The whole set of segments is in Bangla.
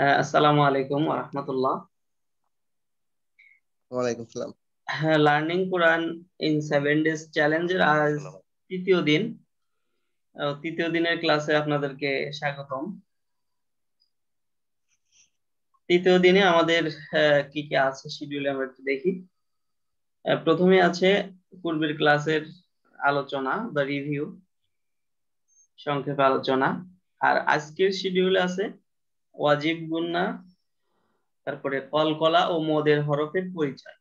আসসালামু আলাইকুম ওয়া রাহমাতুল্লাহ। ওয়ালাইকুম সালাম। হ্যাঁ, লার্নিং কোরআন ইন 7 ডেজ চ্যালেঞ্জের আজ সালাম। তৃতীয় দিন। তৃতীয় দিনের ক্লাসে আপনাদেরকে স্বাগতম। তৃতীয় দিনে আমাদের কি কি আছে শিডিউলে আমরা একটু দেখি। প্রথমে আছে পূর্বের ক্লাসের আলোচনা বা রিভিউ, সংক্ষেপে আলোচনা। আর আজকের শিডিউলে আছে ওয়াজিব গুন্না, তারপরে কলকলা ও মদের হরফের পরিচয়,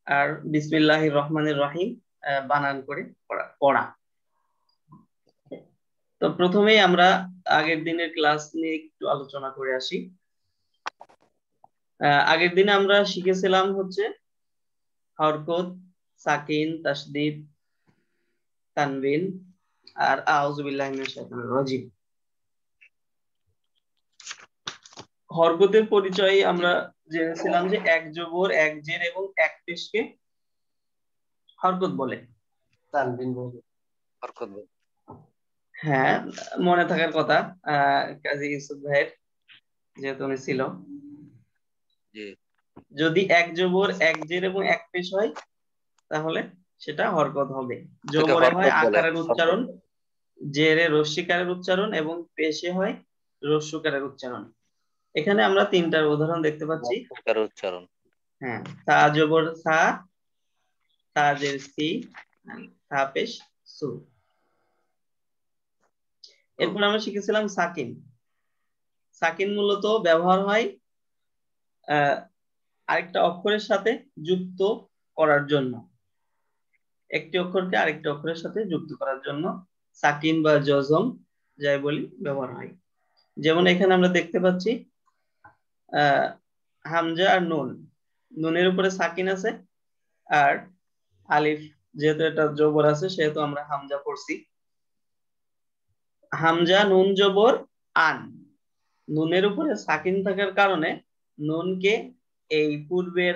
আর বিসমিল্লাহির রহমানির রহিম বানান করে পড়া। তো প্রথমেই আমরা আগের দিনের ক্লাস নিয়ে একটু আলোচনা করে আসি। আগের দিনে আমরা শিখেছিলাম হচ্ছে হরকত, সাকিন, তাসদিদ, তানবিন আর আউযু বিল্লাহি মিনাশ শাইতানির রাজিম। হরকতের পরিচয়ে আমরা জেনেছিলাম যে এক জবর, এক জের এবং এক পেশকে হরকত বলে, তানবিন বলে। বরকত ভাই। হ্যাঁ, মনে থাকার কথা কাজী ইউসুফ ভাইয়ের, যেহেতু উনি ছিল। জি। যদি এক জবর, এক জের এবং এক পেশ হয় তাহলে সেটা হরকত হবে। এটাকে জবরে হয় হরকত বলে। আকারের হরকত। উচ্চারণ, জেরে রস্যিকারের উচ্চারণ এবং পেশে হয় রস্যকারের উচ্চারণ। এখানে আমরা তিনটার উদাহরণ দেখতে পাচ্ছি। হরকতের উচ্চারণ। হ্যাঁ, সা জবর সা, সা জের সি, সা পেশ সু। তো এরপর আমরা শিখেছিলাম সাকিন। সাকিন মূলত ব্যবহার হয় আহ আরেকটা অক্ষরের সাথে যুক্ত করার জন্য, একটি অক্ষরকে আরেকটি অক্ষরের সাথে যুক্ত করার জন্য সাকিন বা জজম যাই বলি ব্যবহার হয়। যেমন এখানে আমরা দেখতে পাচ্ছি আহ হামজা আর নুন, নুনের উপরে সাকিন আছে, আর আলিফ, যেহেতু এটা জবর আছে সেহেতু আমরা হামজা পড়ছি। হামজা নুন জবর আন, নুনের উপরে সাকিন থাকার কারণে নুনকে এই পূর্বের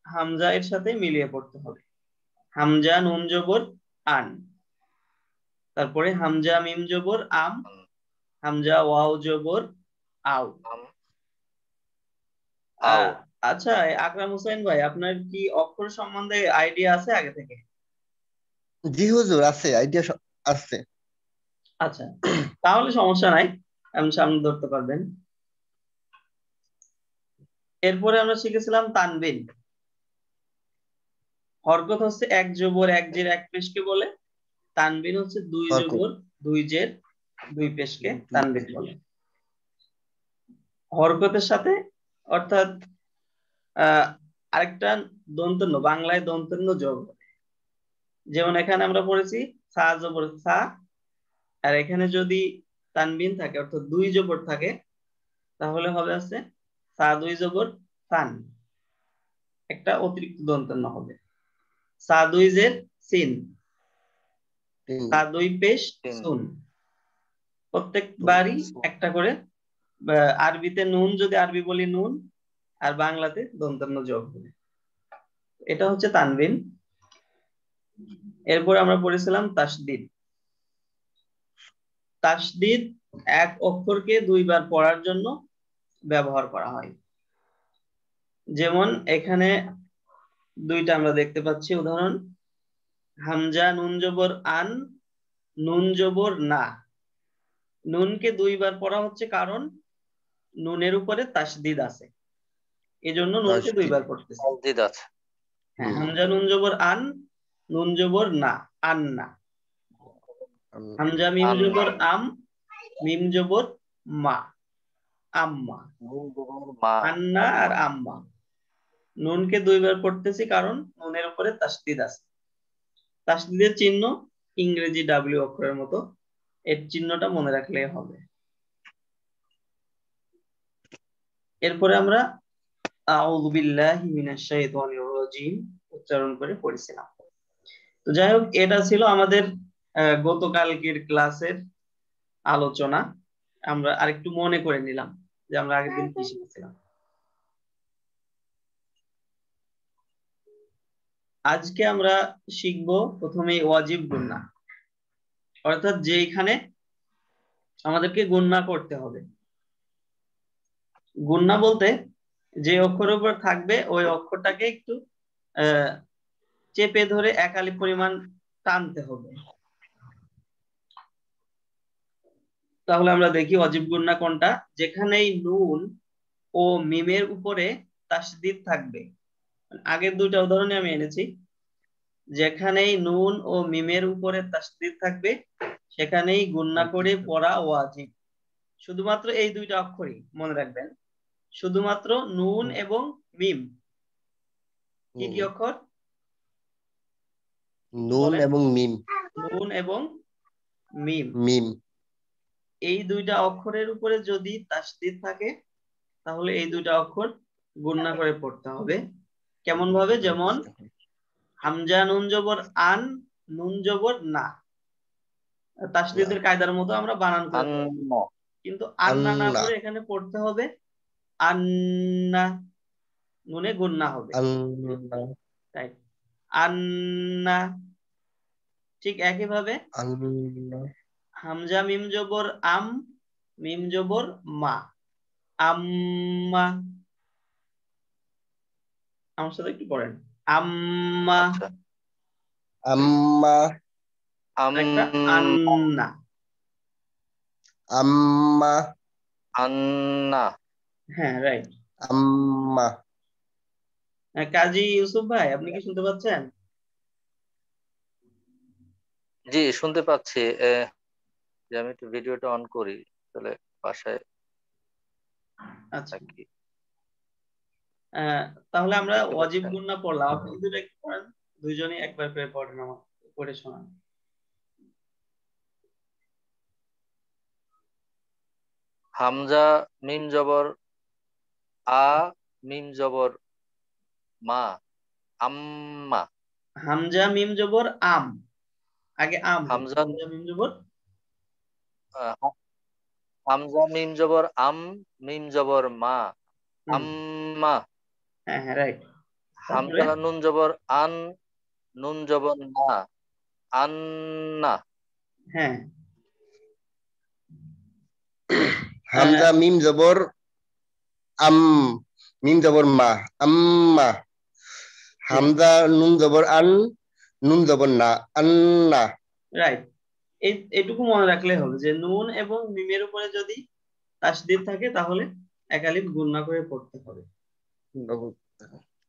হামজা এর সাথে মিলিয়ে পড়তে হবে। হামজা নুন জবর আন, তারপরে হামজা মিম জবর আম, হামজা ওয়াও জবর আও। আম আও। আহ আচ্ছা, আকরাম হোসেন ভাই, আপনার কি অক্ষর সম্বন্ধে আইডিয়া আছে আগে থেকে? জি হুজুর, আছে আইডিয়া আছে। আচ্ছা, তাহলে সমস্যা নাই, আমি সামনে ধরতে পারবেন। এরপরে আমরা শিখেছিলাম তানবিন। হরকত হচ্ছে এক জবর, এক জের, এক পেশকে বলে। তানবিন হচ্ছে দুই হরকত। জবর, দুই জের, দুই পেশকে দুই তানবিন তিন। বলে। হরকতের সাথে অর্থাৎ আহ আরেকটা দন্তন্য, বাংলায় দন্তন্য যোগ হয়। যেমন এখানে আমরা পড়েছি সা জবর সা, আর এখানে যদি তানবিন থাকে অর্থাৎ দুই জবর থাকে তাহলে হবে আছে সা দুই জবর সান, একটা অতিরিক্ত দন্তন্য হবে। সা দুই জের সিন, তিন। সা দুই পেশ তিন। সুন। তুন। প্রত্যেকবারই একটা করে, আরবিতে নুন যদি আরবি বলি নুন, আর বাংলাতে দন্তন্য যোগ হবে। এটা হচ্ছে তানবিন। এরপর আমরা পড়েছিলাম তাসদিদ। তাসদিদ এক অক্ষরকে দুইবার পড়ার জন্য ব্যবহার করা হয়। যেমন এখানে দুইটা আমরা দেখতে পাচ্ছি উদাহরণ। হামজা নুন জবর আন, নুন জবর না। নুনকে দুইবার পড়া হচ্ছে কারণ নুনের উপরে তাসদিদ আছে, এজন্য নুনকে তাসদিদ। দুইবার পড়তেছে। তাসদিদ আছে। হ্যাঁ, হুম। হামজা নুন জবর আন, নুন জবর না, আন না। হামজা মিম আন্না। জবর আম, মিম জবর মা, আম্মা। মা। আন্না আর আম্মা। আম্মা, নুনকে দুইবার পড়তেছি কারণ নুনের উপরে তাসদিদ আছে। তাসদিদের চিহ্ন ইংরেজি ডাব্লিউ অক্ষরের মতো, এর চিহ্নটা মনে রাখলেই হবে। এরপরে আমরা আউযু বিল্লাহি মিনাশ শাইতানির রাজিম উচ্চারণ করে পড়েছিলাম। তো যাই হোক, এটা ছিল আমাদের গতকালকের ক্লাসের আলোচনা। আমরা আরেকটু মনে করে নিলাম যে আমরা আগের দিন কি শিখেছিলাম। আজকে আমরা শিখবো প্রথমে ওয়াজিব গুন্না, অর্থাৎ যেখানে আমাদেরকে গুন্না করতে হবে। গুণনা বলতে যে অক্ষরের উপর থাকবে ওই অক্ষরটাকে একটু চেপে ধরে একালি পরিমাণ টানতে হবে। তাহলে আমরা দেখি অজীব গুণনা কোনটা, যেখানেই নুন ও মিমের উপরে তাসদিদ থাকবে। আগের দুইটা উদাহরণে আমি এনেছি, যেখানেই নুন ও মিমের উপরে তাসদিদ থাকবে সেখানেই গুণনা করে পড়া ওয়াজিব। শুধুমাত্র এই দুইটা অক্ষরই মনে রাখবেন, শুধুমাত্র নুন এবং মিম। কি কি অক্ষর নুন বলেন? এবং মিম। নুন এবং মিম, মিম। এই দুইটা অক্ষরের উপরে যদি তাসদিদ থাকে তাহলে এই দুইটা অক্ষর গুণনা করে পড়তে হবে। কেমন ভাবে? যেমন হামজা নুন জবর আন, নুন জবর না, তাসদিদের কায়দার মতো আমরা বানান করে পড়ব, আন্না কিন্তু আন্না না আন্না। পড়ে এখানে পড়তে হবে আন্না, নুনে গুণনা হবে। আন্না। রাইট, আন্না। ঠিক একই ভাবে আন্না। হামজা মিম জবর আম, মিম জবর মা, আম্মা। আমার সাথে একটু পড়েন, আম্মা। আচ্ছা আম্মা। একটা আম্মা আন্না। আম্মা। আন্না হ্যাঁ রাইট। আম্মা। কাজী ইউসুফ ভাই, আপনি কি শুনতে পাচ্ছেন? জি শুনতে পাচ্ছি। যে আমি একটু ভিডিওটা অন করি তাহলে বাসায় আচ্ছা, থাকি। তাহলে আমরা দেখতে ওয়াজিব পাচ্ছেন গুণনা পড়লাম, আপনি দুটো একটু পড়েন, দুইজনই একবার করে পড়েন, আমার পড়ে শোনান। হামজা মিম জবর আ, মিম জবর মা, আম্মা। হামজা মিম জবর আম, আগে আম হবে, হামজা হামজা মিম জবর আহ, হামজা মিম জবর আম, মিম জবর মা, হুম, আম্মা। হ্যাঁ হ্যাঁ রাইট। তারপরে হামজা নুন জবর আন, নুন জবর না, আন্না। হ্যাঁ, আহ, হামজা মিম জবর আম, মিম জবর মা, আম্মা। ঠিক হামজা নুন জবর আন, নুন জবর না, আন্না। রাইট। এইটুকু মনে রাখলে হবে যে নুন এবং মিমের উপরে যদি তাসদিদ থাকে তাহলে একালিফ গুণনা করে পড়তে হবে,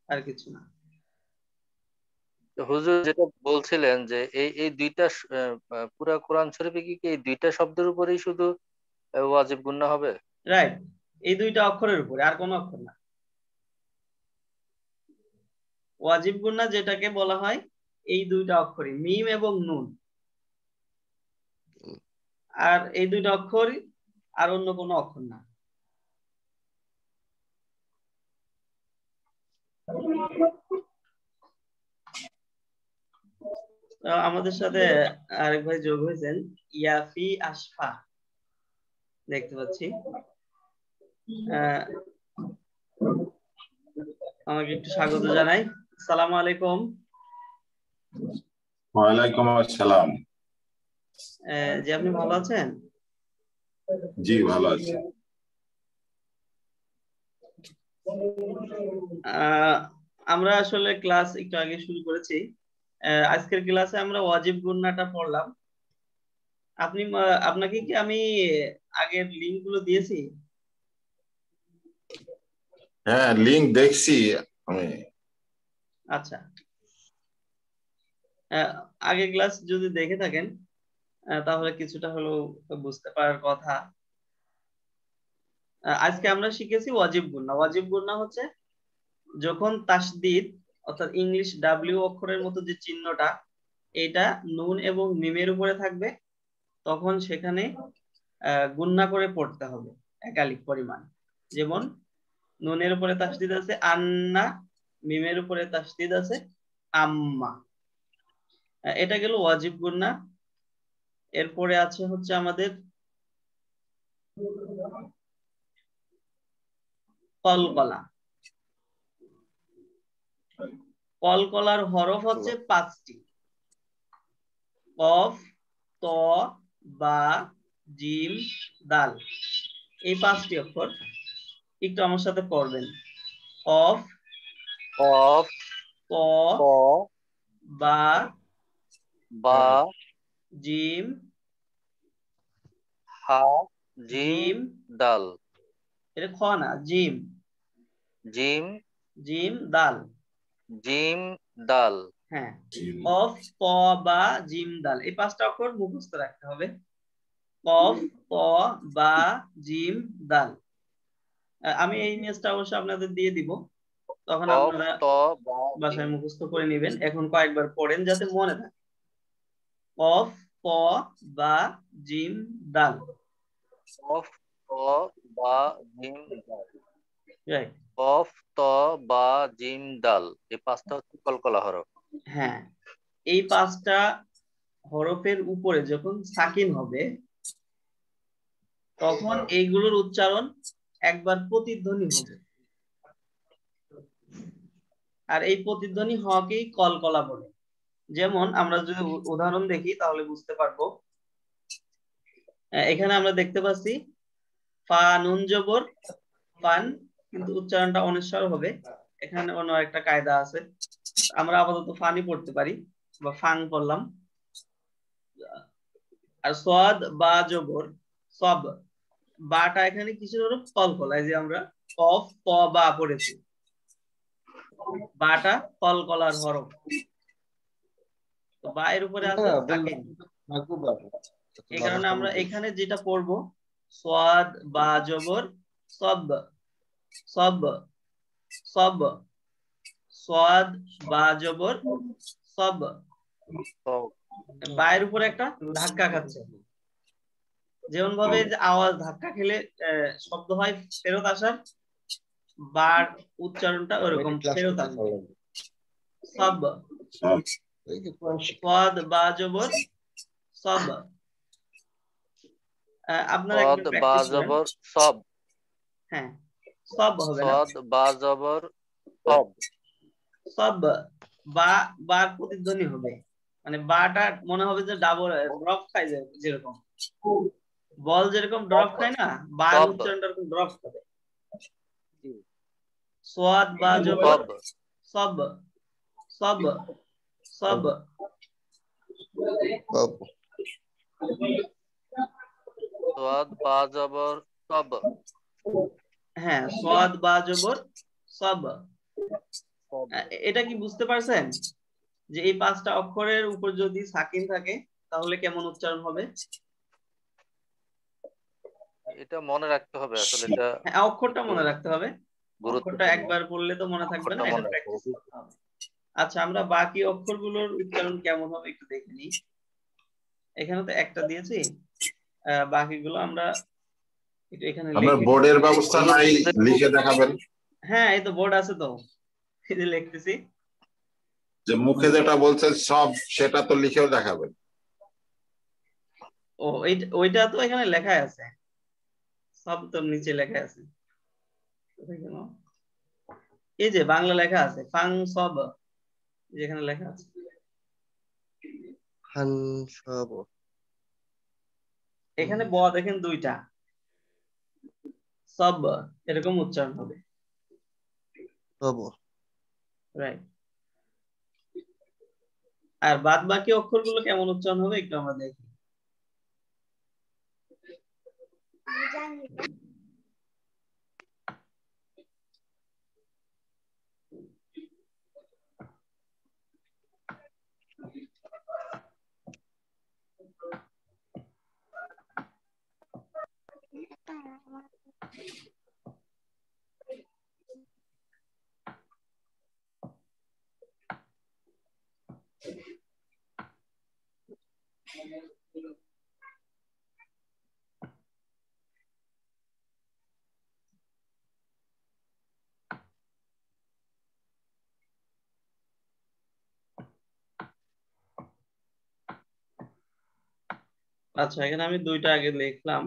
আর কিছু না। তো হুজুর যেটা বলছিলেন যে এই এই দুইটা পুরা কোরআন শরীফে কি এই দুইটা শব্দের উপরেই শুধু ওয়াজিব গুন্না হবে? রাইট, এই দুইটা অক্ষরের উপরে, আর কোনো অক্ষর না। ওয়াজিব গুণনা যেটাকে বলা হয় এই দুইটা অক্ষরই, মিম এবং নুন, আর এই দুইটা অক্ষরই, আর অন্য কোনো অক্ষর না। আমাদের সাথে আরেক ভাই যোগ হয়েছেন, ইয়াফি আশফা, দেখতে পাচ্ছি। আহ, আমাকে একটু স্বাগত জানাই। আসসালামু আলাইকুম। ওয়ালাইকুম আসসালাম। জি, আপনি ভালো আছেন? জি ভালো আছি। আহ, আমরা আসলে ক্লাস একটু আগে শুরু করেছি। আজকের ক্লাসে আমরা ওয়াজিব গুন্নাটা পড়লাম। আপনাকে কি আমি আগের লিঙ্ক গুলো দিয়েছি? হ্যাঁ লিংক দেখছি আমি। আচ্ছা, আহ, আগের ক্লাস যদি দেখে থাকেন তাহলে কিছুটা হলেও বুঝতে পারার কথা। আজকে আমরা শিখেছি ওয়াজিব গুন্না। ওয়াজিব গুন্না হচ্ছে যখন তাসদিদ, অর্থাৎ ইংলিশ ডাব্লিউ অক্ষরের মতো যে চিহ্নটা, এটা নুন এবং মিমের উপরে থাকবে, তখন সেখানে গুণনা করে পড়তে হবে একালিক পরিমাণ। যেমন নুনের উপরে তাসদিদ আছে আন্না, মিমের উপরে তাসদিদ আছে আম্মা। এটা গেল ওয়াজিব গুণনা। এরপরে আছে হচ্ছে আমাদের কলকলা। কলকলার হরফ হচ্ছে 5টি: কফ, ত, বা, জিম, দাল, এই 5টি অক্ষর। একটু আমার সাথে পড়বেন। অফ অফ ক ক বা বা জিম হা জিম জিম দাল এটা খ না, জিম জিম জিম দাল। জিম দাল হ্যাঁ, অফ ক বা জিম দাল, এই 5টা অক্ষর মুখস্থ রাখতে হবে। অফ ক বা জিম দাল। আমি এই নিউজটা অবশ্য আপনাদের দিয়ে দিব, তখন অফ আপনারা ত বা জিম বাসায় মুখস্থ করে নেবেন। এখন কয়েকবার পড়েন যাতে মনে থাকে। অফ ক বা জিম দাল। অফ ত বা জিম দাল রাইট। অফ ত বা জিম দাল এই 5টা হচ্ছে কলকলা হরফ। হ্যাঁ, এই 5টা হরফের উপরে যখন সাকিন হবে তখন এইগুলোর উচ্চারণ একবার প্রতিধ্বনি হবে, আর এই প্রতিধ্বনি হওয়াকেই কলকলা বলে। যেমন আমরা যদি উদাহরণ দেখি তাহলে বুঝতে পারবো। এখানে আমরা দেখতে পাচ্ছি ফা নুন জবর ফান, কিন্তু উচ্চারণটা অনিস্বর হবে। এখানে অন্য একটা কায়দা আছে, আমরা আপাতত ফানি পড়তে পারি বা ফাং পড়লাম। আর সোয়াদ বা জবর সব, বাটা এখানে কিসের হরফ? কলকলা। এই যে আমরা কফ ক বা পড়েছি, বাটা কলকলার হরফ। তো বা এর উপরে আছে সাকিন, এই কারণে আমরা এখানে যেটা পড়বো সোয়াদ বা জবর সব, সব সব, সোয়াদ বা জবর সব। বায়ের উপরে একটা ধাক্কা খাচ্ছে, যেমন ভাবে যে আওয়াজ ধাক্কা খেলে শব্দ হয় ফেরত আসার, বার উচ্চারণটা ওরকম ফেরত আসবে। সব, সোয়াদ বা জবর সব। আপনারা সদ একবার বা প্র্যাকটিস করেন। জবর সব হ্যাঁ, সব হবে না, সদ বা জবর সব সব। বা বার প্রতিধ্বনি হবে, মানে বাটা মনে হবে যে ডাবল ড্রপ খায় যেরকম বল যেরকম ড্রপ খায় না, বার সব উচ্চারণটা এরকম ড্রপ খাবে। সোয়াদ বা জবর সব সব, সব, সব। সদ বা জবর সব হ্যাঁ, সোয়াদ বা জবর সব। সব। এটা কি বুঝতে পারছেন যে এই 5টা অক্ষরের উপর যদি সাকিন থাকে তাহলে কেমন উচ্চারণ হবে? এটা মনে রাখতে হবে আসলে, এটা হ্যাঁ, অক্ষরটা একটু মনে রাখতে হবে। অক্ষরটা গুরুত্বপূর্ণ। একবার পড়লে তো মনে থাকবে না, অক্ষরটা এটা মনে রাখতে প্র্যাকটিস হবে। করতে হবে। আচ্ছা, আমরা বাকি অক্ষরগুলোর উচ্চারণ কেমন হবে একটু দেখে নিই। এখানে তো একটা দিয়েছি, বাকিগুলো আমরা একটু এখানে আপনার লিখে। বোর্ডের ব্যবস্থা নাই, লিখে দেখাবেন। হ্যাঁ, এই তো বোর্ড আছে তো, এই যে লিখতেছি। যে মুখে যেটা বলছেন সব, সেটা তো লিখেও দেখাবেন। ও ওইটা তো এখানে লেখা আছে, সব তো নিচে লেখা আছে। এই যে বাংলা লেখা আছে ফাং সব, যেখানে লেখা আছে এখানে ব দেখেন 2টা, সব এরকম উচ্চারণ হবে। রাইট। আর বাদ বাকি অক্ষরগুলো কেমন উচ্চারণ হবে একটু আমরা দেখি। আচ্ছা, এখানে আমি 2টা আগে লিখলাম।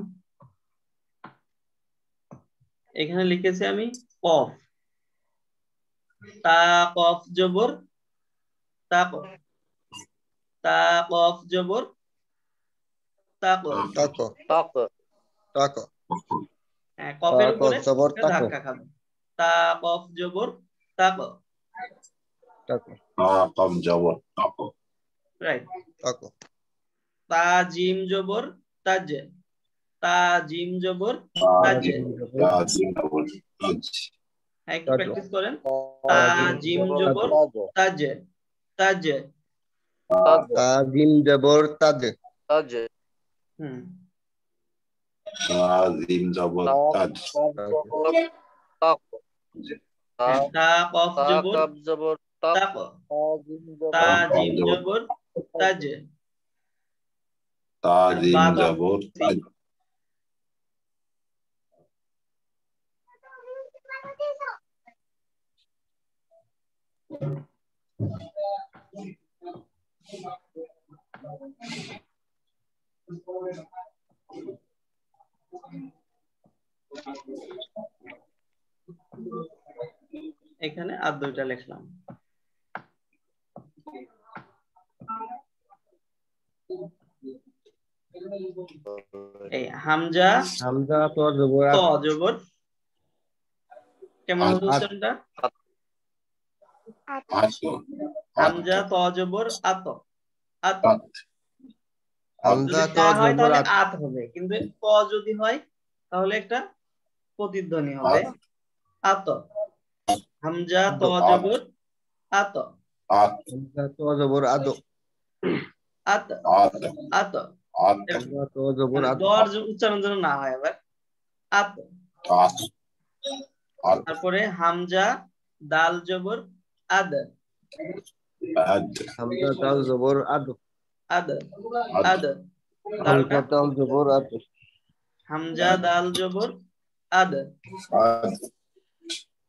এখানে লিখেছি আমি কফ, তা কফ জবর তাক, তা কফ জবর তাক। তাক কফের তা উপরে জবর একটা তাকো ধাক্কা খাবে। তা কফ জবর তাক, তাকো কম জবর তাক, রাইট। তাকো তা জিম জবর তাজ, তা জিম জবর তাজ। তাজিম তাজিম জবর তাজ, হ্যাঁ, একটু তাজ প্র্যাকটিস করেন। তা জিম জবর তাজ, তাজ। তা জিম জবর তাজ, হুম, তাজিম জবর তাজ, তা কফ জবর তাক, তা কম জিম জবর জবর তাজ। তাজিম বা কফ জবর তাজ, এখানে আর দুইটা লিখলাম। এই হামজা হামজা তো জবর ত আত, জবর, কেমন হবে আত উচ্চারণটা? আত, হামজা ত জবর আত, আত। আত, যদি হামজা তো তা হয় জবর তাহলে আত, আত হবে, কিন্তু ত যদি হয় তাহলে একটা প্রতিধ্বনি হবে আত, আত। হামজা ত আদ, জবর আত, আত, হামজা তো জবর আদ, আত, আত, আত। আত, হামজা তো জবর মানে আদ, দর উচ্চারণ যেন না হয় আবার, আত। আত, আত, তারপরে হামজা দাল জবর আদ, আদ, হামজা দাল জবর আদ, আদ, আদ, আদ। হামজা দালটা দাল জবর আদ, হামজা দাল জবর আদ, আদ,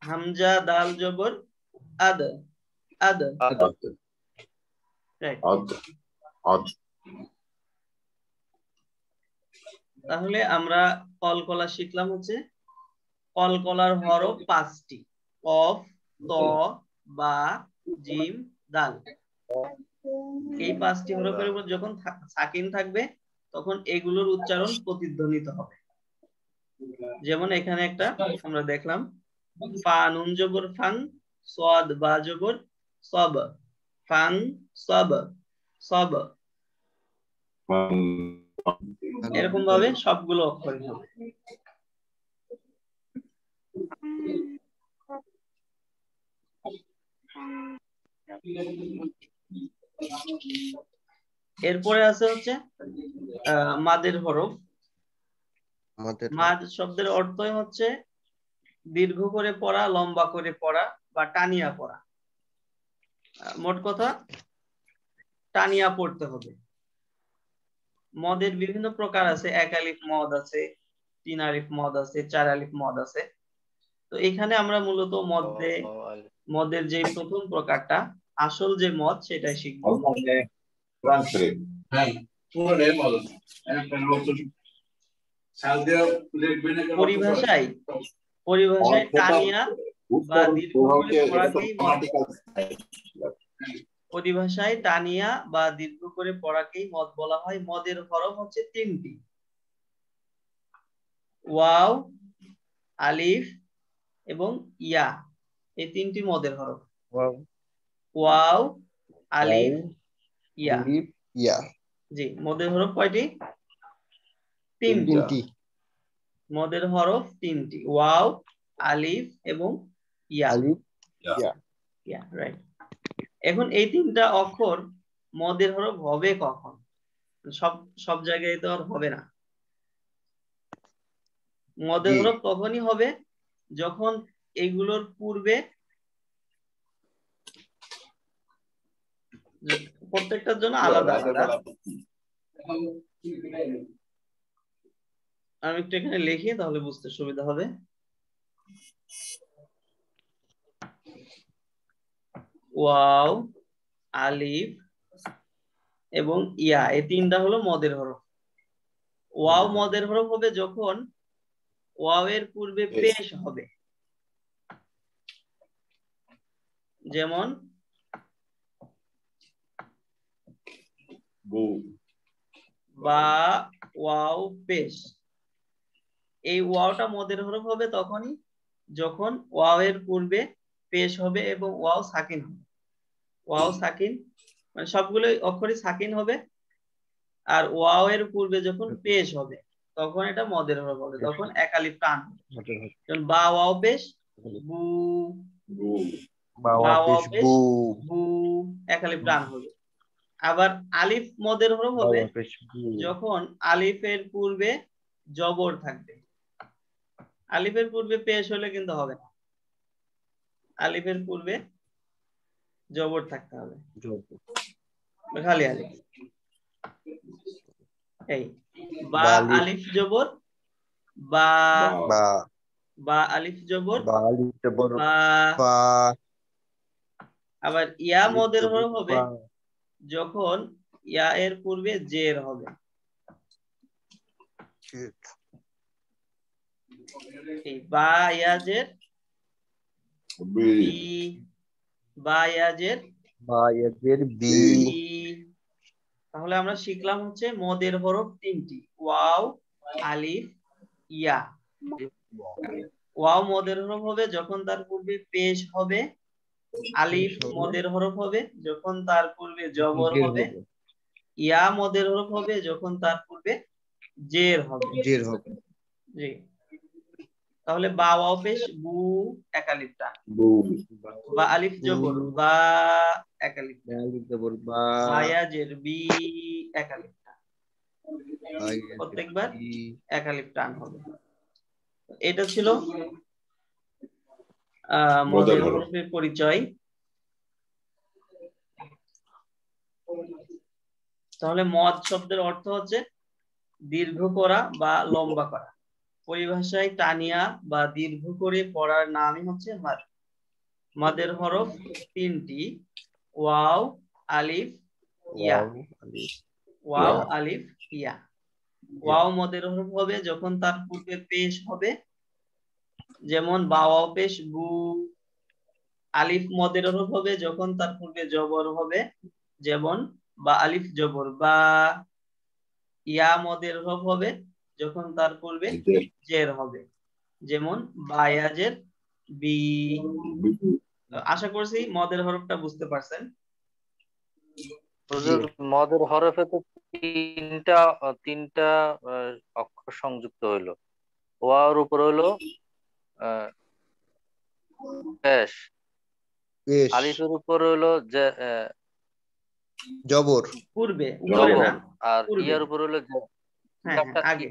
হামজা দাল জবর আদ, আদ। আদ, রাইট। আদ, আদ, তাহলে আমরা কলকলা শিখলাম হচ্ছে কলকলার হরফ 5টি, কফ, ত, বা, জিম, দাল। এই 5টি হরফের উপর যখন সাকিন থাকবে তখন এগুলোর উচ্চারণ প্রতিধ্বনিত হবে। যেমন এখানে একটা আমরা দেখলাম, ফা নুন জবর ফান, সাদ বা জবর সব, ফান সব, সব। এরকম ভাবে সবগুলো অক্ষর হবে। এরপরে আছে হচ্ছে মাদের হরফ। আমাদের মাদ শব্দের অর্থই হচ্ছে দীর্ঘ করে পড়া, লম্বা করে পড়া বা টানিয়া পড়া। মোট কথা টানিয়া পড়তে হবে। মদের বিভিন্ন প্রকার আছে, 1 আলিফ মদ আছে, 3 আলিফ মদ আছে, 4 আলিফ মদ আছে। তো এখানে আমরা মূলত মদের যে প্রথম প্রকারটা, আসল যে মদ, সেটাই শিখবো। পরিভাষায় পরিভাষায় টানিয়া বা দীর্ঘ করে পড়াকেই মদ, পরিভাষায় টানিয়া বা দীর্ঘ করে পড়াকেই মদ বলা হয়। মদের হরফ হচ্ছে 3টি, ওয়াও, আলিফ এবং ইয়া। এই 3টি মদের হরফ, ওয়াও, আলিফ, ইয়া। আলিফ ইয়া, জি, মদের হরফ কয়টি? 3টি। তিনটি, মদের হরফ 3টি, ওয়াও, আলিফ এবং ইয়া। আলিফ ইয়া। ইয়া, রাইট। এখন এই 3টা অক্ষর মদের হরফ হবে কখন? সব সব জায়গায় তো আর হবে না। মদের জি, হরফ তখনই হবে যখন এগুলোর পূর্বে, প্রত্যেকটার জন্য আলাদা আলাদা। আমি একটু এখানে লিখি, তাহলে বুঝতে সুবিধা হবে। ওয়াও, আলিফ এবং ইয়া, এই 3টা হলো মদের হরফ। ওয়াও মদের হরফ হবে যখন ওয়াও এর পূর্বে পেশ হবে। যেমন বা, ওয়াও পেশ। এই ওয়াওটা মদের হরফ হবে তখনই যখন ওয়াও এর পূর্বে পেশ হবে এবং ওয়াও সাকিন হবে। ওয়াও সাকিন মানে সবগুলো অক্ষরই সাকিন হবে, আর ওয়াও এর পূর্বে যখন পেশ হবে তখন এটা মদের হরফ হবে, তখন এক আলিফ টান হবে। যেমন বা ওয়াও পেশ বু, বা ওয়াও পেশ বু, এক আলিফ টান হবে। আবার আলিফ মদের হরফ হবে যখন আলিফের পূর্বে জবর থাকবে। আলিফের পূর্বে পেশ হলে কিন্তু হবে না, আলিফের পূর্বে জবর থাকতে হবে, খালি আলিফ। এই বা আলিফ জবর বা, বা আলিফ জবর বা। আবার ইয়া মদের হরফ হবে যখন ইয়া এর পূর্বে জের হবে। এই বা ইয়া জের বি, বা ইয়া জের বি। তাহলে আমরা শিখলাম হচ্ছে মদের হরফ তিনটি, ওয়াও, আলিফ, ইয়া। ওয়াও মদের হরফ হবে যখন তার পূর্বে পেশ হবে, আলিফ মদের হরফ হবে যখন তার পূর্বে জবর হবে, ইয়া মদের হরফ হবে যখন তার পূর্বে জের হবে। জি, তাহলে বা ওয়াও পেশ বু, এক আলিফ টান, বা আলিফ জবর বা, এক আলিফ টান, বা ইয়া জের বি, এক আলিফ টান, প্রত্যেকবার এক আলিফ টান হবে। এটা ছিল মদের হরফের পরিচয়। তাহলে মদ শব্দের অর্থ হচ্ছে দীর্ঘ করা বা লম্বা করা। পরিভাষায় টানিয়া বা দীর্ঘ করে পড়ার নামই হচ্ছে মাদ। মাদের হরফ তিনটি, ওয়াও, আলিফ, ইয়া। ওয়াও, আলিফ, ইয়া। ওয়াও মদের হরফ হবে যখন তার পূর্বে পেশ হবে, যেমন বা ওয়াও পেশ বু। আলিফ মদের হরফ হবে যখন তার পূর্বে জবর হবে, যেমন বা আলিফ জবর বা। ইয়া মদের হরফ হবে যখন তার পূর্বে জের হবে, যেমন বা ইয়া জের বি। আশা করছি মদের হরফটা বুঝতে পারছেন। হুজুর মদের হরফে তো তিনটা অক্ষর সংযুক্ত হইলো, ওয়ার উপর হলো পেশ, আলিফের উপর হলো যে জবর পূর্বে, উপরে না, আর ইয়ার উপর হলো আগে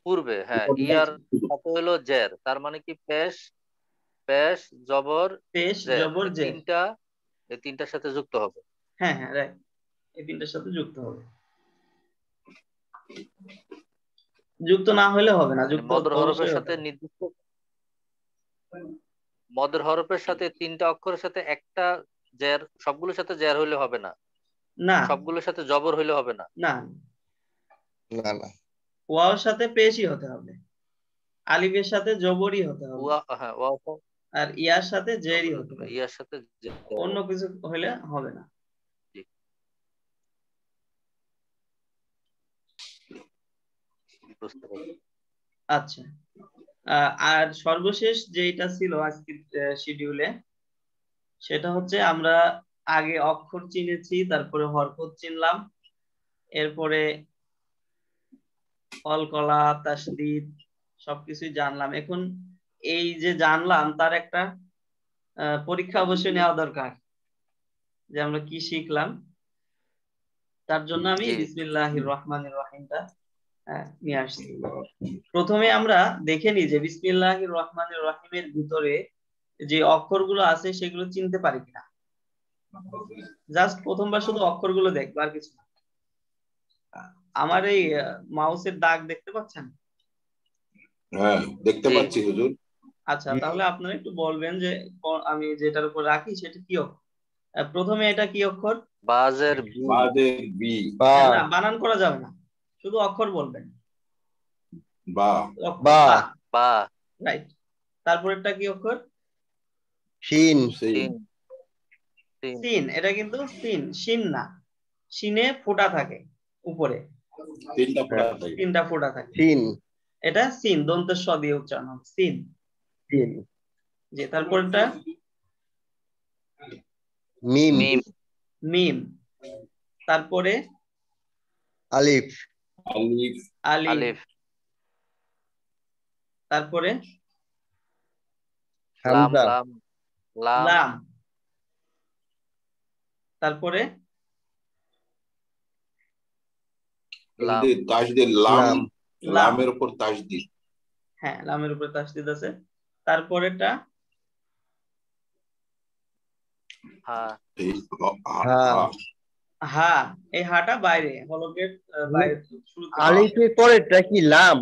পূর্বে। হ্যাঁ, ইয়ার সাথে হলো জের, তার মানে কি পেশ, পেশ জবর পেশ জবর জের, এই তিনটার সাথে যুক্ত হবে। হ্যাঁ হ্যাঁ রাইট, এই তিনটার সাথে যুক্ত হবে। যুক্ত না হলে হবে না, যুক্ত মদের হরফের অবশ্যই সাথে হবে। নির্দিষ্ট মদের হরফের সাথে তিনটা অক্ষরের সাথে একটা জের, সবগুলোর সাথে জের হইলে হবে না, না সবগুলোর সাথে জবর হইলে হবে না। না না না, ওয়াওর সাথে পেশই হতে হবে, আলিফের সাথে জবরই হতে হবে, হ্যাঁ ওয়াও, আর ইয়ার সাথে জেরই হতে হবে, ইয়ার সাথে অন্য কিছু হলে হবে না। আচ্ছা, আর সর্বশেষ যেটা ছিল আজকের শিডিউলে, সেটা হচ্ছে আমরা আগে অক্ষর চিনেছি, তারপরে হরকত চিনলাম, এরপরে কলকলা, তাসদীদ সবকিছুই জানলাম। এখন এই যে জানলাম তার একটা পরীক্ষা অবশ্যই নেওয়া দরকার যে আমরা কি শিখলাম। তার জন্য আমি বিসমিল্লাহির রহমানির রহিমটা নিয়ে আসছি। প্রথমে আমরা দেখে নিই যে বিসমিল্লাহির রহমানির রহিমের ভিতরে যে অক্ষরগুলো আছে সেগুলো চিনতে পারি কিনা। জাস্ট প্রথমবার শুধু অক্ষরগুলো দেখবো, আর কিছু না। আমার এই মাউসের দাগ দেখতে পাচ্ছেন? হ্যাঁ দেখতে পাচ্ছি হুজুর। আচ্ছা, তাহলে আপনারা একটু বলবেন যে আমি যেটার উপর রাখি সেটা কি অক্ষর। প্রথমে এটা কি অক্ষর? বাজের বি। না, বানান করা যাবে না, শুধু অক্ষর বলবেন। বা বা বা। রাইট। তারপরেরটা কি অক্ষর? শিন। সিন। এটা কিন্তু সিন, শিন না, শিনে ফোঁটা থাকে উপরে, তিনটা ফোঁটা থাকে। শিন। এটা সিন, দন্তের স দিয়ে উচ্চারণ হবে, সিন। সিন। জি, তারপরটা মিম। মিম। মিম। তারপরে আলিফ। আলিফ। আলিফ। আলিফ। তারপরে লাম। হামজা। লাম। লাম। লাম। তারপরে লাম। তাসদিদ, তাসদিদ, লাম, লাম। লাম। লামের উপর তাসদিদ। হ্যাঁ, লামের উপরে তাসদিদ আছে। তারপরেটা হা। এই হা। হা। এই হাটা বাইরে, হলকের বাইরে শুরুতে। আলিফের পরেরটা কি লাম?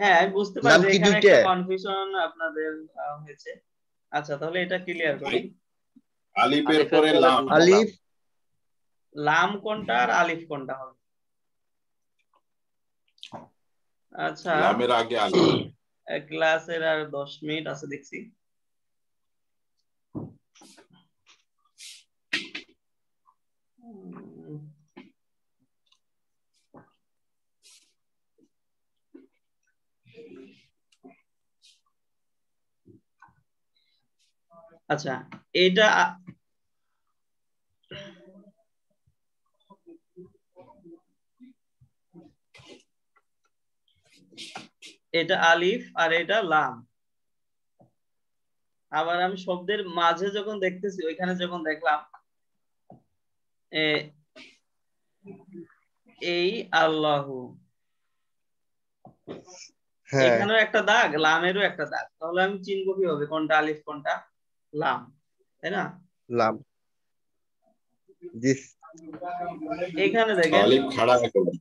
হ্যাঁ, আমি বুঝতে পারি লাম যে কি এখানে দুইটা? একটা কনফিউশন আপনাদের হয়েছে। আচ্ছা, তাহলে এটা ক্লিয়ার করি। আলিফের আলিফের পরে পরে লাম। দুটা লাম। আলিফ। লাম কোনটা আর আলিফ কোনটা হবে? আচ্ছা, লামের আগে আলিফ। ক্লাসের আর 10 মিনিট আছে দেখছি। আচ্ছা, এটা এটা আলিফ আর এটা লাম। আবার আমি শব্দের মাঝে যখন দেখতেছি, ওইখানে যখন দেখলাম এই আল্লাহু, হ্যাঁ। এখানেও একটা দাগ, লামেরও একটা দাগ, তাহলে আমি চিনবো কিভাবে কোনটা আলিফ কোনটা লাম, তাই না? লাম। জি। এখানে দেখেন, আলিফ খাড়া একেবারে।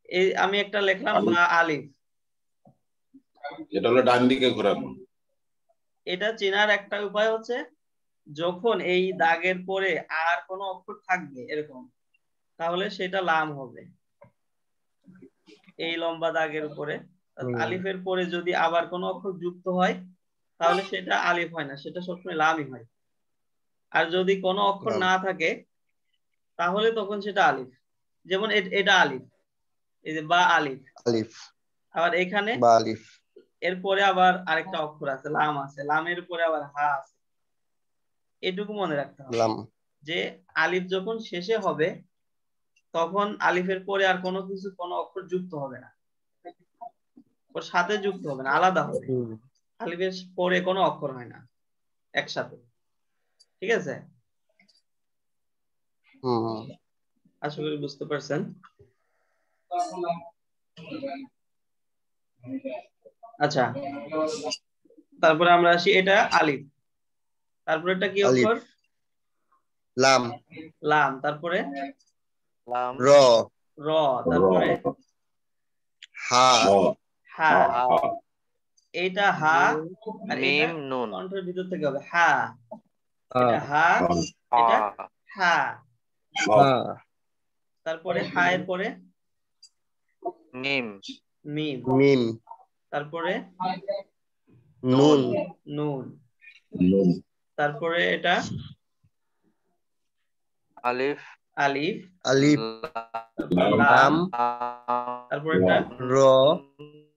এই আমি একটা লিখলাম বা আলিফ, এটা হলো ডান দিকে ঘোরানো। এটা চেনার একটা উপায় হচ্ছে যখন এই দাগের পরে আর কোনো অক্ষর থাকবে এরকম, তাহলে সেটা লাম হবে। এই লম্বা দাগের উপরে আলিফের পরে যদি আবার কোনো অক্ষর যুক্ত হয়, তাহলে সেটা আলিফ হয় না, সেটা সবসময় লামই হয়। আর যদি কোনো অক্ষর লাম। না থাকে, তাহলে তখন সেটা আলিফ। যেমন এটা আলিফ, এই যে বা আলিফ। আলিফ। আবার এখানে বা আলিফ। এরপরে আবার আরেকটা অক্ষর আছে, লাম আছে, লামের পরে আবার হা আছে। এটুকু মনে রাখতে হবে লাম। যে আলিফ যখন শেষে হবে, তখন আলিফের পরে আর কোনো কিছু, কোনো অক্ষর যুক্ত হবে না, ওর সাথে যুক্ত হবে না, আলাদা হবে। আলিফের পরে কোনো অক্ষর হয় না একসাথে, ঠিক আছে? আশা করি বুঝতে পারছেন। আচ্ছা, তারপরে আমরা আসি, এটা আলিফ। তারপরে এটা কি আলিফ। অক্ষর? লাম। লাম। তারপরে লাম। র। র। তারপরে হা। হা। হা। এইটা হা, আর এটা মিম নুন। কণ্ঠের ভিতর থেকে হবে হা। হা। এটা হা, এটা হা। হা। তারপরে হা এর পরে মিম। মিম। মিম। তারপরে নুন। নুন। তারপরে এটা আলিফ। আলিফ। আলিফ। তারপরে লাম। লাম। তারপরে এটা র।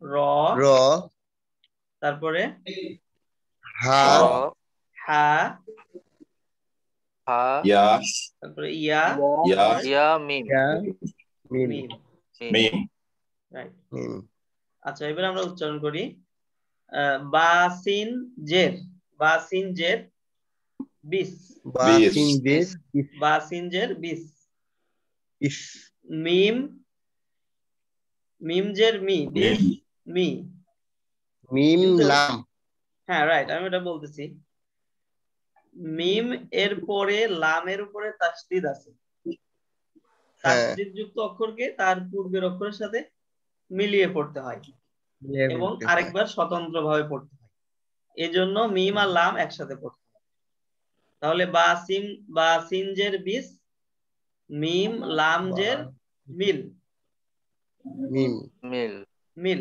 র। র। তারপরে হা। হা। হা। ইয়া। তারপরে ইয়া। ইয়া। ইয়া মিম। ইয়া। মিম। মিম। মিম। রাইট। মিম। আচ্ছা, এবার আমরা উচ্চারণ করি। বা সিন জের, বা সিন জের বিস। বা সিন জের বিস। বা সিন জের বিস। ইস। মিম, মিম জের মি, বিস মি। মিম কিন্তু লাম। হ্যাঁ, রাইট, আমি এটা বলতেছি। মিম এর পরে লামের উপরে তাসদিদ আছে। হ্যাঁ। তাসদিদ যুক্ত অক্ষরকে তার পূর্বের অক্ষরের সাথে মিলিয়ে পড়তে হয় এবং আরেকবার স্বতন্ত্র ভাবে পড়তে হয়। এজন্য মিম আর লাম একসাথে পড়তে হয়। তাহলে বা সিন জের বিস, মিম লাম জের মিল। মিম। মিল। মিল।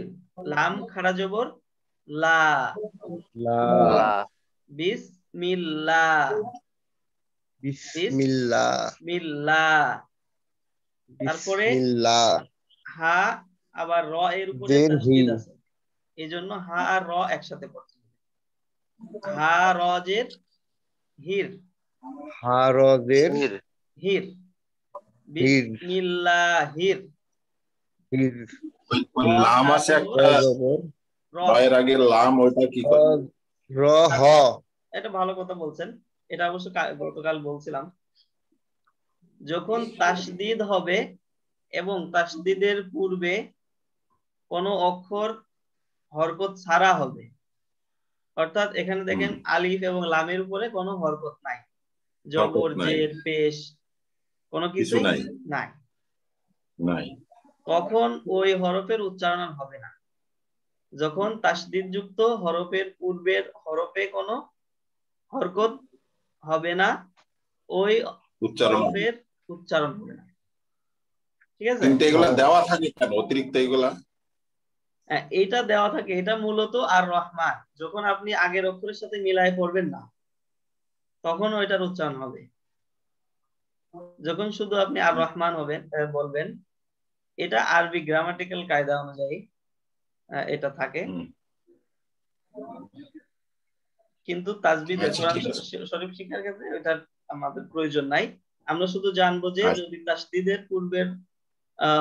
লাম খাড়া জবর লা। লা। লা। বিসমিল্লাহ। বিসমিল্লাহ। বিসমিল্লাহ। তারপরে বিসমিল্লাহ। হা আবার র এর উপরে জের তাসদীদ হি। আছে, এই জন্য হা আর র একসাথে পড়তে হবে। হা র জের হির, হা র জের হির হির, হির। বিসমিল্লাহির। হির। ওই র লাম হা আছে জবর একটা, র, রয়ের আগে লাম, ওইটা কি করে? র হ। এটা ভালো কথা বলছেন, এটা অবশ্য গতকাল বলছিলাম। যখন তাসদীদ হবে এবং তাসদীদের পূর্বে কোনো অক্ষর হরকত ছাড়া হবে, অর্থাৎ এখানে দেখেন আলিফ এবং লামের উপরে কোনো হরকত নাই, জবর নাই, জের পেশ কোনো কিছু কিছুই নাই, নাই, নাই। তখন ওই হরফের উচ্চারণ আর হবে না। যখন তাসদীদ যুক্ত হরফের পূর্বের হরফে কোনো হরকত হবে না, ওই উচ্চারণ হবে। হরফের উচ্চারণ হবে না। ঠিক আছে, কিন্তু এগুলা দেওয়া থাকে কেন অতিরিক্ত এগুলা? এইটা দেওয়া থাকে, এটা মূলত আর রহমান, যখন আপনি আগের অক্ষরের সাথে মিলাই পড়বেন না তখন ওইটার উচ্চারণ হবে। যখন শুধু আপনি আর রহমান হবেন বলবেন, এটা আরবি গ্রামাটিক্যাল কায়দা অনুযায়ী এটা থাকে, কিন্তু তাজবিদের আচ্ছা, কোরআন ঠিক আছে। শরীফ শিক্ষার ক্ষেত্রে ওইটার আমাদের প্রয়োজন নাই। আমরা শুধু জানবো যে আচ্ছা। যদি তাসদীদের পূর্বের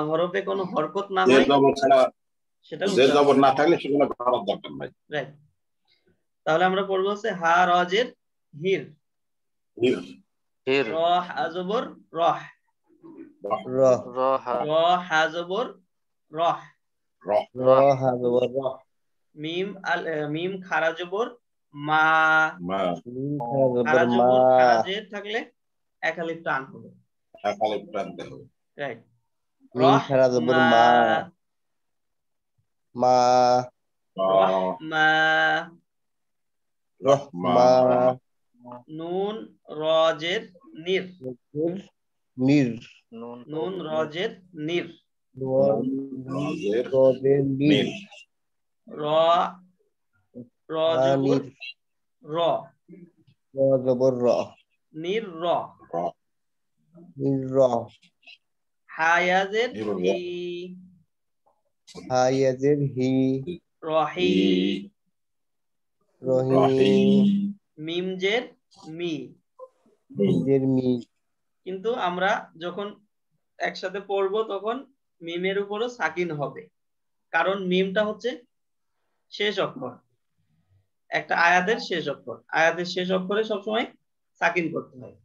হরফে কোনো হরকত না জের হয় জবর ছাড়া, সেটা জের উচ্চারণ জবর হবে। না থাকলে সেগুলো করার দরকার নাই। রাইট, তাহলে আমরা পড়বো হচ্ছে হা রজের হির, হির, হির র হা জবর রহ, র। র হা র হা জবর রহ, র, র হা জবর র। মিম খারা জবর মা, মা, মিম খারা জবর খারা মা। জবর খারা জের থাকলে এক আলিফ টান হবে। একালে টানতে হবে। রাইট, মিম খারা জবর মা। মা। রহমা, রহমা। নুন রজের নির, নির। নুন রজের নির, রজের নির। র র জবর র, র জবর র। নির র, নির র। হায়াজের হি, হায়াজের হি। রহি, রহিম। মিমজের মি। মিজের মি। কিন্তু আমরা যখন একসাথে পড়বো তখন মিমের উপরও সাকিন হবে, কারণ মিমটা হচ্ছে শেষ অক্ষর, একটা আয়াতের শেষ অক্ষর, আয়াতের শেষ অক্ষরে সবসময় সাকিন করতে হয়।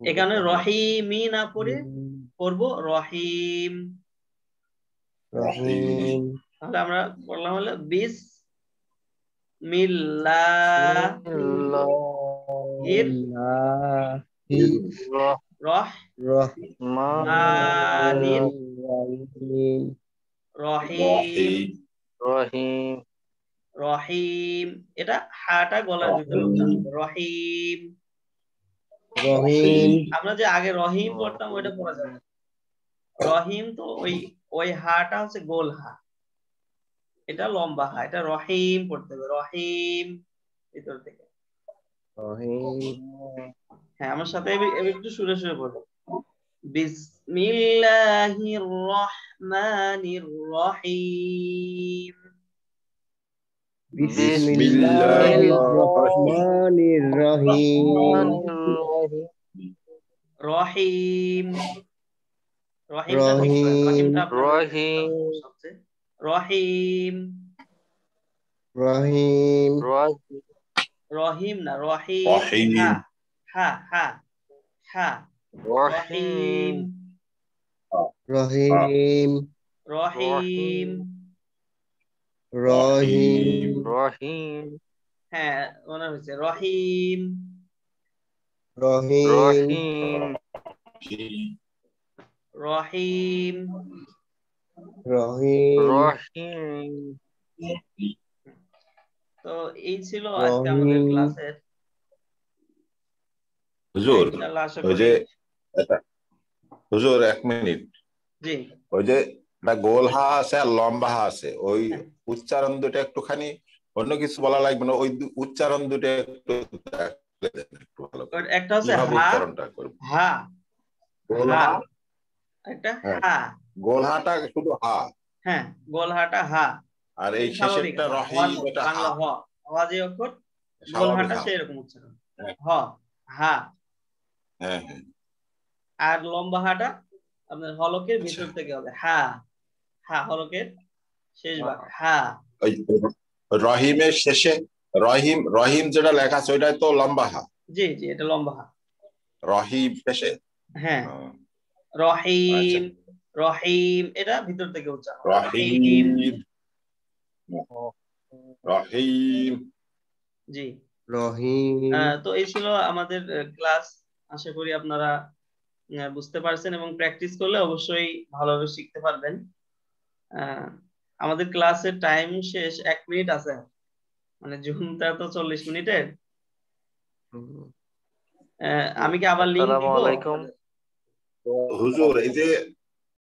এখানে রহিমি না পড়ে পড়বো রহিম। রহিম। তাহলে আমরা পড়লাম হলো বিসমিল্লাহির রহমানির রহিম, রহিম রহিম। এটা হাটা গলার ভিতরে উচ্চারণ হবে, রহিম। রহিম। আমরা যে আগে রহিম পড়তাম ওইটা পড়া যাবে না। রহিম তো ওই হাটা হচ্ছে গোল হা, এটা লম্বা হা, এটা রহিম পড়তে হবে, রহিম ভিতর থেকে। হ্যাঁ, আমার সাথে একটু সুরে সুরে পড়ো। বিসমিল্লাহির রহমানির রহিম, বিসমিল্লাহির রহমানির রহিম। রহিম, রহিমটা ঠিক করেন, রহিমটা আপনার রহিম সবচেয়ে রহিম, রহিম। রহিম না রহিম, হা হা হা হা, রহিম, রহিম। রহিম, রহিম। রহিম হ্যাঁ মনে হয়েছে, রহিম, রহিম। রহিম, রহিম। রহিম। তো এই ছিল আজকে আমাদের ক্লাসের। হুজুর ইনশাআল্লাহ আশা ওই করি। যে হুজুর 1 মিনিট, জি, ওই যে গোল হা আছে আর লম্বা হা আছে, ওই উচ্চারণ দুটো একটুখানি, অন্য কিছু বলা লাগবে না, ওই উচ্চারণ দুটো একটু ভালো করে একটা হচ্ছে কিভাবে হা, উচ্চারণটা করব। হা, গোল হা, হা, একটা হ্যাঁ, হা, গোলহাটা শুধু হা, হ্যাঁ গোলহাটা হা, আর এই স্বাভাবিক শেষেরটা হ, রহি, হওয়ার মতো, এটা বাংলা হা, হ, আওয়াজে অক্ষর, স্বাভাবিক গোলহাটা হা। সেরকম উচ্চারণ, হ্যাঁ হ, হা। হ্যাঁ হ্যাঁ। আর লম্বা হাটা আপনার হলকের আচ্ছা, ভিতর থেকে হবে হা, হা হলকের শেষ ভাগ হা। ওই রহিমের শেষে, রহিম, রহিম যেটা লেখা আছে ওইটাই তো লম্বা হা, জি জি এটা লম্বা হা। রহিম শেষে। হ্যাঁ ও, আচ্ছা, রহিম, রহিম এটা ভিতর থেকে উচ্চারণ হবে, রহিম। রহিম, রহিম। জি রহিম। তো এই ছিল আমাদের ক্লাস। আশা করি আপনারা বুঝতে পারছেন এবং প্র্যাকটিস করলে অবশ্যই ভালোভাবে শিখতে পারবেন। আহ, আমাদের ক্লাসের টাইম শেষ, 1 মিনিট আছে, মানে জুমটা তো 40 মিনিটের। আমি কি আবার লিংক আসসালামু দিব? আলাইকুম। হুজুর, এই যে